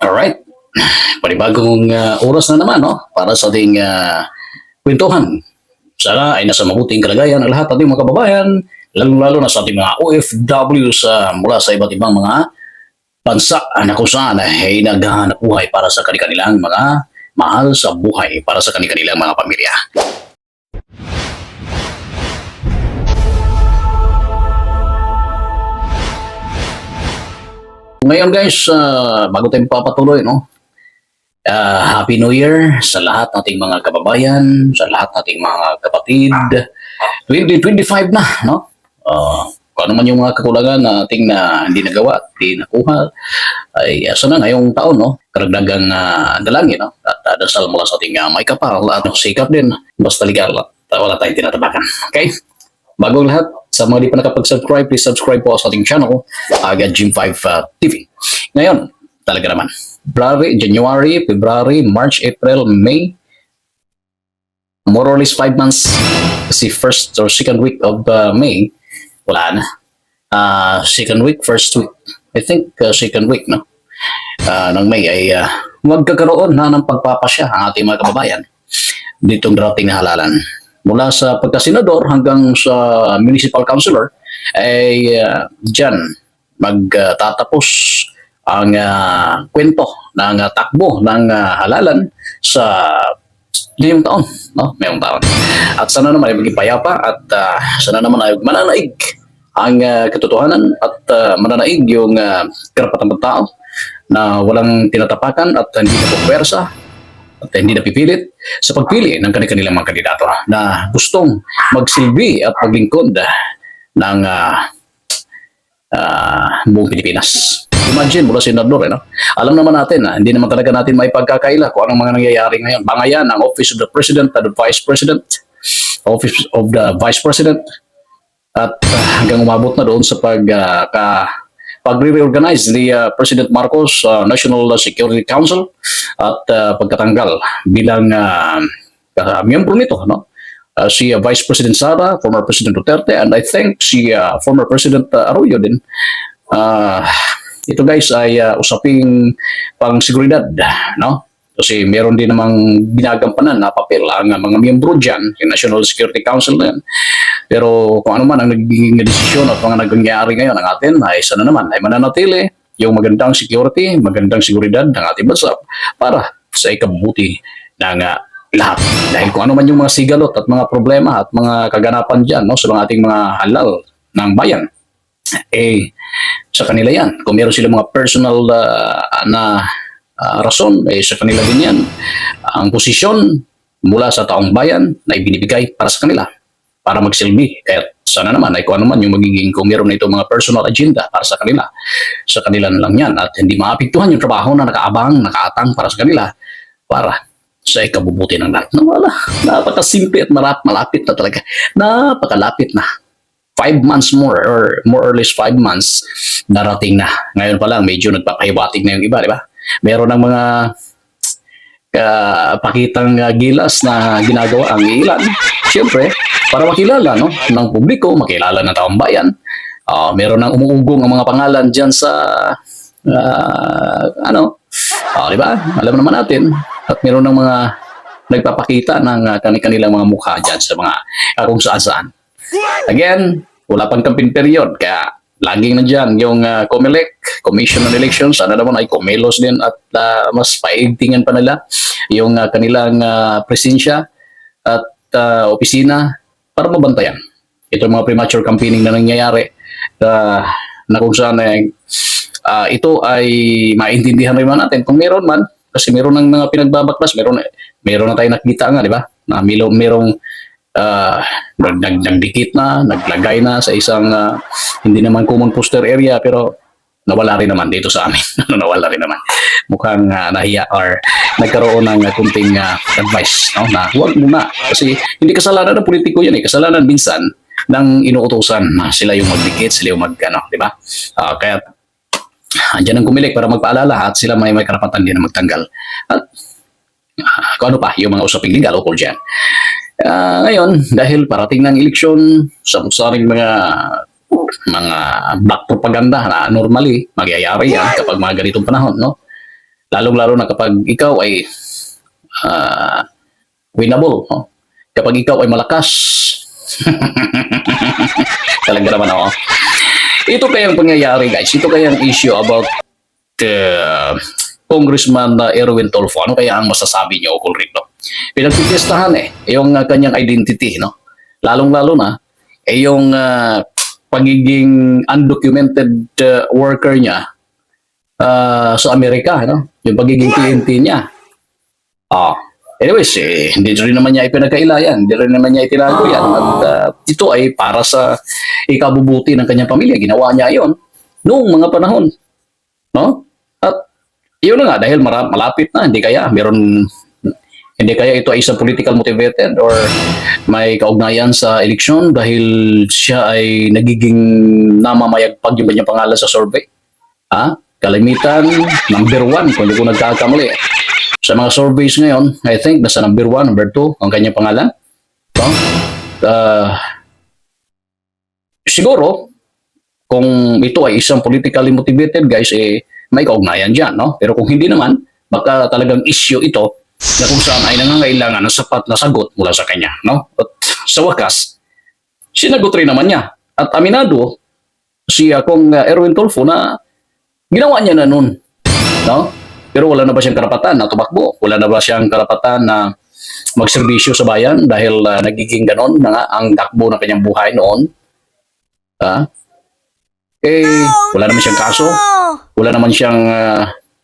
Alright, panibagong oras na naman no? Para sa ating kwentuhan. Sana ay nasa mabuting kalagayan ang lahat ating mga kababayan, lalo-lalo na sa ating mga OFW mula sa iba't ibang mga bansa na kung saan ay naghahanap buhay para sa kanilang mga mahal sa buhay, para sa kanilang mga pamilya. Ngayon guys, bago tayo papatuloy, no? Happy New Year sa lahat nating mga kababayan, sa lahat nating mga kapatid. 2025 na, no? Kung ano man yung mga kakulangan na ating hindi nagawa, hindi nakuha, ay sana ngayong taon, no? Karagdagang dalangin, no? At dasal mula sa ating may kapal at sikap din. Basta legal at wala tayong tinatabakan. Okay? Bago lahat, sa mga di pa nakapag-subscribe, please subscribe po sa ating channel, Agad Gym 5 TV. Ngayon, talaga naman, January, February, March, April, May, more or less 5 months, kasi first or second week of May, wala na. Second week, first week, I think second week, no? Ng May ay magkakaroon na ng pagpapasya ang ating mga kababayan ditong darating na halalan. Mula sa pagkasenador hanggang sa municipal councilor ay dyan magtatapos ang kwento ng takbo ng halalan sa ngayong taon, no? Ngayong taon. At sana naman ay maging payapa at sana naman ay mananaig ang katotohanan at mananaig yung karapatan ng tao na walang tinatapakan at hindi na pupwersa at hindi napipilit sa pagpili ng kanilang mga kandidato na gustong magsilbi at maglingkod ng buong Pilipinas. Imagine, mula senador, no? Alam naman natin na hindi naman talaga natin may pagkakaila kung anong mga nangyayari ngayon. Bangayan ang Office of the President at the Vice President, Office of the Vice President, at hanggang umabot na doon sa pag-reorganize ni President Marcos National Security Council at pagkatanggal bilang miyembro nito, no? Si Vice President Sara, former President Duterte, and I think si former President Arroyo din. Ito guys ay usaping pang-seguridad, no? Kasi meron din namang ginagampanan na papel ang mga miyembro dyan, yung National Security Council na yan. Pero kung ano man ang nagiging desisyon at mga nangyayari ngayon ng atin, ay sana naman ay mananatili yung magandang security, magandang seguridad ng ating bansa para sa ikabubuti ng lahat. Dahil kung ano man yung mga sigalot at mga problema at mga kaganapan dyan, no, sa ating mga halal ng bayan, sa kanila yan. Kung meron silang mga personal na rason, sa kanila din yan. Ang posisyon mula sa taong bayan na ibinibigay para sa kanila, para magsilbi. Kaya sana naman ay kung ano man yung magiging, kung meron na itong mga personal agenda para sa kanila na lang yan. At hindi maapektuhan yung trabaho na nakaabang, nakaatang para sa kanila, para sa ikabubuti ng lahat. Wala. Napakasimple at malapit na talaga. Napakalapit na. 5 months more or less 5 months darating na. Ngayon pa lang medyo nagpapahiwatig na yung iba, di ba? Meron ng mga pakitang gilas na ginagawa ang ilan. Siyempre, para makilala, no, ng publiko, makilala ng taong bayan. Meron ng umuugong ang mga pangalan dyan sa di ba? Alam naman natin. At meron ng mga nagpapakita ng kanilang mga mukha dyan sa mga kung saan-saan. Again, wala pang campaign period, kaya laging nandyan yung COMELEC, Commission on Elections, sana naman ay kumelos din at mas paigtingan pa nila yung kanilang presensya at opisina para mabantayan. Ito mga premature campaigning na nangyayari na kung saan ito ay maintindihan rin natin kung meron man, kasi meron ng mga pinagbabaklas, meron na tayong nakita nga, di ba? Na merong nagdikit na, naglagay na sa isang hindi naman common poster area, pero nawala rin naman dito sa amin. Nawala rin naman. Mukhang nahiya or nagkaroon ng kunting advice, no? Na huwag muna. Kasi hindi kasalanan ng politiko yan. Kasalanan minsan ng inuutosan na sila yung magdikit, sila yung di ba? Kaya andyan ang COMELEC para magpaalala at sila may karapatan din na magtanggal. At kung ano pa, yung mga usaping legal ukol dyan. Ngayon, dahil parating ng eleksyon, samot-saring mga black propaganda na normally magyayari yan kapag mga ganitong panahon, no? Lalong-lalo na kapag ikaw ay ah, winnable, no? Kapag ikaw ay malakas. Talaga naman ako. Ito kayang pangyayari, guys. Ito kayang issue about uh, Congressman Erwin Tolfo. Ano kaya ang masasabi niyo ukol rito? Pinagtitestahan yung kanyang identity, no? Lalong-lalo na yung pagiging undocumented worker niya sa Amerika, no? Yung pagiging TNT niya. Anyways, hindi rin naman niya ipinagkailayan, hindi rin naman niya itinago yan. At ito ay para sa ikabubuti ng kanyang pamilya. Ginawa niya yon noong mga panahon. No? At yun na nga, dahil malapit na, hindi kaya ito ay isang political motivated or may kaugnayan sa eleksyon dahil siya ay nagiging namamayagpag yung kanyang pangalan sa survey. Kalimitan, number 1, kung hindi ko nagkakamali. Sa mga surveys ngayon, I think nasa number 1, number 2 ang kanyang pangalan. So, siguro, kung ito ay isang politically motivated, guys, may kaugnayan dyan, no? Pero kung hindi naman, baka talagang issue ito na kung saan ay nangangailangan ng sapat na sagot mula sa kanya, no? At sa wakas, sinagot rin naman niya. At aminado si Kong Erwin Tolfo na ginawa niya na nun, no? Pero wala na ba siyang karapatan na tumakbo? Wala na ba siyang karapatan na magserbisyo sa bayan dahil nagiging ganon na nga ang takbo ng kanyang buhay noon? Wala naman siyang kaso. Wala naman siyang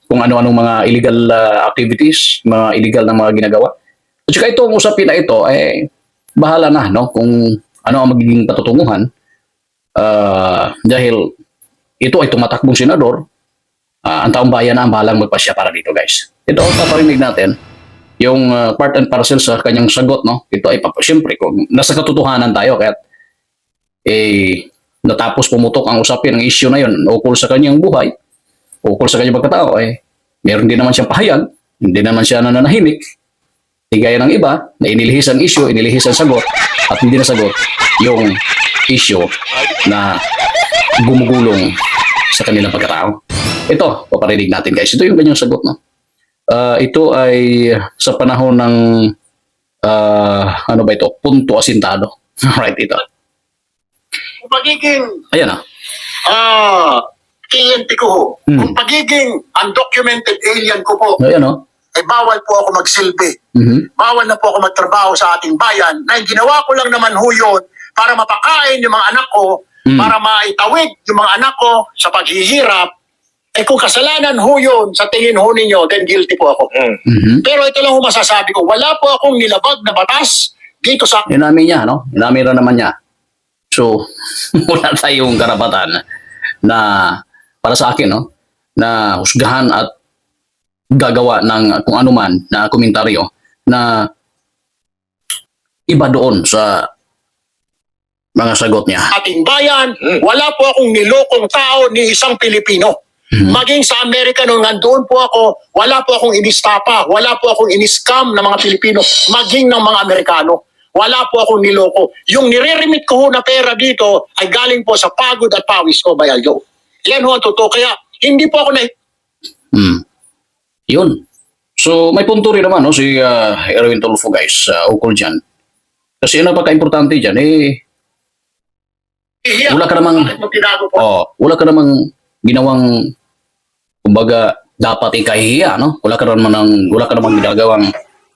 kung ano-anong mga illegal activities, mga illegal na mga ginagawa. At saka itong usapin na ito, bahala na, no? Kung ano ang magiging patutunguhan. Dahil ito ay tumatakbong senador, ang taong bayan na ang bahalang magpasya para dito, guys. Ito, paparinig natin yung part and parcel sa kanyang sagot, no? Ito ay, siyempre, kung nasa katotohanan tayo, kaya natapos pumutok ang usapin ng issue na yun ukol sa kanyang buhay, ukol sa kanyang pagkatao, meron din naman siyang pahayag, hindi naman siya nananahimik, gaya ng iba, na inilihis ang issue, inilihis ang sagot, at hindi nasagot yung issue na gumugulong sa kanilang pagkatao. Ito, paparinig natin, guys. Ito yung kanyang sagot, no? Ito ay sa panahon ng ano ba ito? Punto asintado. Right, ito. Kung pagiging Ayan, TNT ko ho, kung pagiging undocumented alien ko po, Ayan, no? bawal po ako magsilbi. Bawal na po ako magtrabaho sa ating bayan. Na ginawa ko lang naman ho yun para mapakain yung mga anak ko, para maitawid yung mga anak ko sa paghihirap. Kung kasalanan ho yun, sa tingin ho ninyo, then guilty po ako. Pero ito lang ho masasabi ko, wala po akong nilabag na batas dito sa... Inamin niya, no? Inamin rin naman niya. So, wala tayong karapatan na, para sa akin, no? Na husgahan at gagawa ng kung ano man na komentaryo na iba doon sa mga sagot niya. Ating bayan, wala po akong nilokong tao ni isang Pilipino. Maging sa Amerika nung nandoon po ako, wala po akong inistapa, wala po akong iniscam ng mga Pilipino, maging ng mga Amerikano. Wala po akong niloko. Yung nire-remit ko ho na pera dito ay galing po sa pagod at pawis ko, Bayalyo. Yan ho ang totoo. Kaya hindi po ako na... Yun. So, may punto rin naman, no? Si Erwin Tolfo, guys, ukol dyan. Kasi yun ang pagka-importante dyan, wala ka namang... wala ka namang ginawang, kumbaga, dapat ikahihiya, no? Wala ka namang ginagawang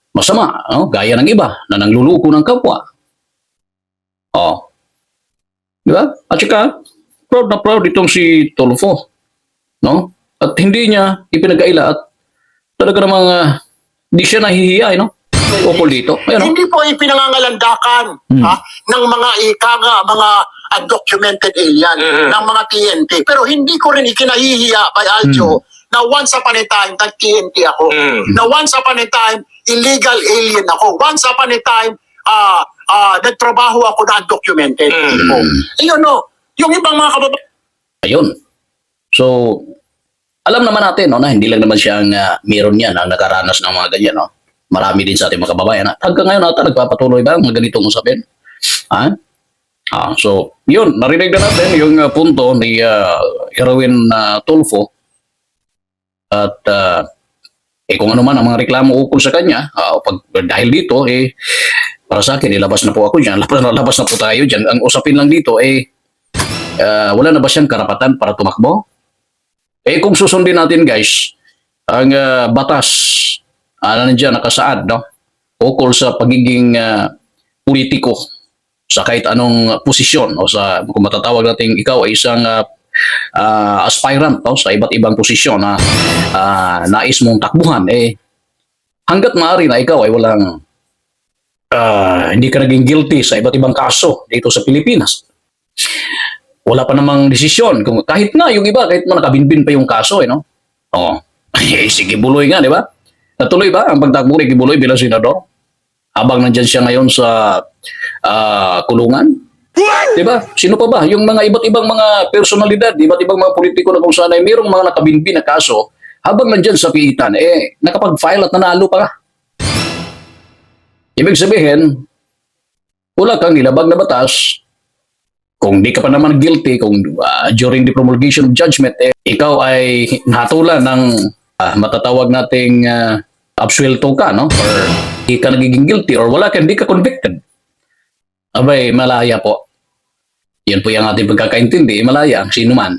masama, no? Gaya ng iba na nangluluko ng kapwa. Di ba? At saka, proud na proud itong si Tolfo, no? At hindi niya ipinag-aila at talaga namang di siya nahihiya, no? Ukol dito. Ayan, no? Hindi po ipinangangalandakan ng mga mga undocumented alien, ng mga TNT. Pero hindi ko rin ikinahihiya, Bayalyo, na once upon a time, tag-TNT ako. Na once upon a time, illegal alien ako. Once upon a time, nagtrabaho ako na undocumented. Ayun, no? Yung ibang mga kababayan. Ayun. So, alam naman natin, no, na hindi lang naman siya ang meron niya na nakaranas ng mga ganyan, no? Marami din sa ating mga kababayan. Hanggang ngayon ata nagpapatuloy ba ang mga ganitong usapin? So, yun, narinig na natin yung punto ni Erwin Tolfo. At kung ano man ang mga reklamo ukol sa kanya, dahil dito, para sa akin, ilabas na po ako dyan. Labas na po tayo dyan. Ang usapin lang dito, wala na ba siyang karapatan para tumakbo? Kung susundin natin, guys, ang batas, nandiyan, nakasaad, no? Ukol sa pagiging politiko sa kahit anong posisyon o sa kung matatawag natin ikaw ay isang aspirant no, sa iba't ibang posisyon na nais mong takbuhan, hanggat maaari na ikaw ay walang hindi ka naging guilty sa iba't ibang kaso dito sa Pilipinas. Wala pa namang desisyon. Kung, kahit na yung iba, kahit na nakabinbin pa yung kaso, no? Si Kibuloy nga, di ba? Natuloy ba ang pagtakbo ni Kibuloy bilang senador? Habang nandyan siya ngayon sa kulungan? Di ba? Sino pa ba? Yung mga iba't ibang mga personalidad, iba't ibang mga politiko na kung saan ay mayroong mga nakabinbin na kaso, habang nandyan sa piitan, nakapag-file at nanalo pa ka. Ibig sabihin, wala kang nilabag na batas. Kung di ka pa naman guilty, kung during the promulgation of judgment, ikaw ay hatulan ng matatawag nating absuelto ka, no? Or di ka nagiging guilty or wala ka, hindi ka convicted. Abay, malaya po. Yan po yung ating pagkakaintindi. Malaya ang sino man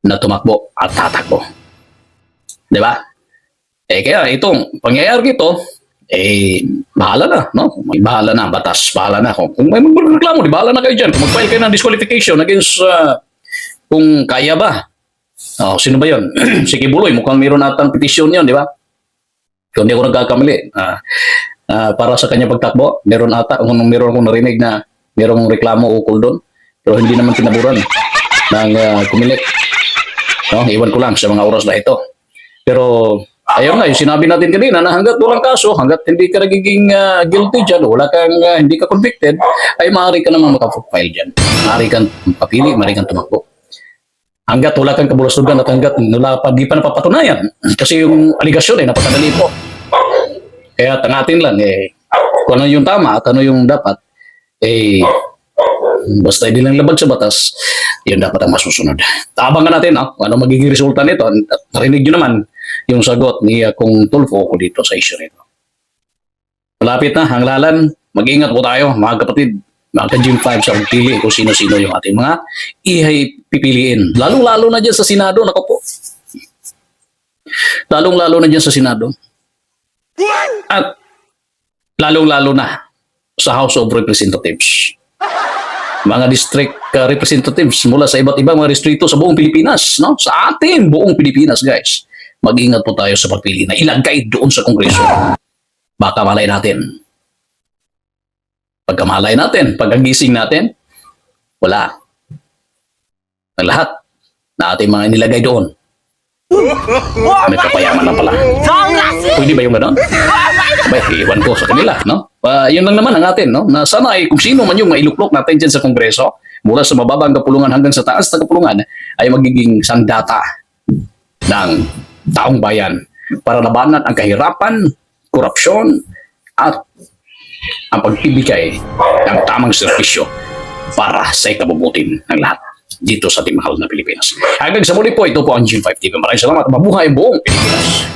na tumakbo at tatakbo. Di ba? Kaya itong pangyayari ito, bahala na, no? May bahala na, batas, bahala na. Kung may magreklamo, di bahala na kayo dyan. Kung mag-file kayo ng disqualification against kung kaya ba. Sino ba yun? Si Kibuloy, mukhang mayroon atang petisyon yun, di ba? Kung hindi ako nagkakamali. Para sa kanya pagtakbo, meron ata, kung meron akong narinig na merong reklamo ukol doon. Pero hindi naman tinaburan ng kumilit. No? Iwan ko lang sa mga oras na ito. Pero ayun nga, yung sinabi natin kanina na hanggat walang kaso, hanggat hindi ka nagiging guilty dyan, wala kang, hindi ka convicted, ay maaari ka naman makapag-file dyan. Maaari kang papili, maaari kang tumakbo. Hanggat wala kang kabulustugan at hanggat di pa napapatunayan. Kasi yung aligasyon napakadali po. Kaya tangatin lang, kung ano yung tama at ano yung dapat, basta hindi lang labag sa batas, yun dapat ang masusunod. Abangan natin, kung ano magiging resulta nito. Narinig nyo naman yung sagot ni Kung Tulfo ko dito sa issue nito. Malapit na, hanglalan, mag-ingat po tayo, mga kapatid, mga ka-Gym 5 sa pagpili kung sino-sino yung ating mga ihay pipiliin. Lalong-lalo na dyan sa Senado, nako po. Lalong-lalo na dyan sa Senado. At lalong-lalo na sa House of Representatives. Mga district representatives mula sa iba't ibang mga distrito sa buong Pilipinas, no? Sa ating buong Pilipinas, guys. Mag-ingat po tayo sa pagpili na ilagay doon sa Kongreso. Baka malay natin. Pagkamalay natin, pagkagising natin, wala. Ang lahat na ating mga nilagay doon. May kapayaman na pala. Pwede ba yung gano'n? Iwan ko sa kanila, no? Yun lang naman ang atin, no? Na sana ay kung sino man yung mailuklok natin dyan sa Kongreso, mula sa mababang kapulungan hanggang sa taas na kapulungan, ay magiging sandata ng taong bayan para labanan ang kahirapan, korupsyon, at ang pagbibigay ng tamang serbisyo para sa ikabubutin ng lahat dito sa ating mahal na Pilipinas. Hanggang sa muli po, ito po ang Gym 5 TV. Maraming salamat. Mabuhay buong Pilipinas.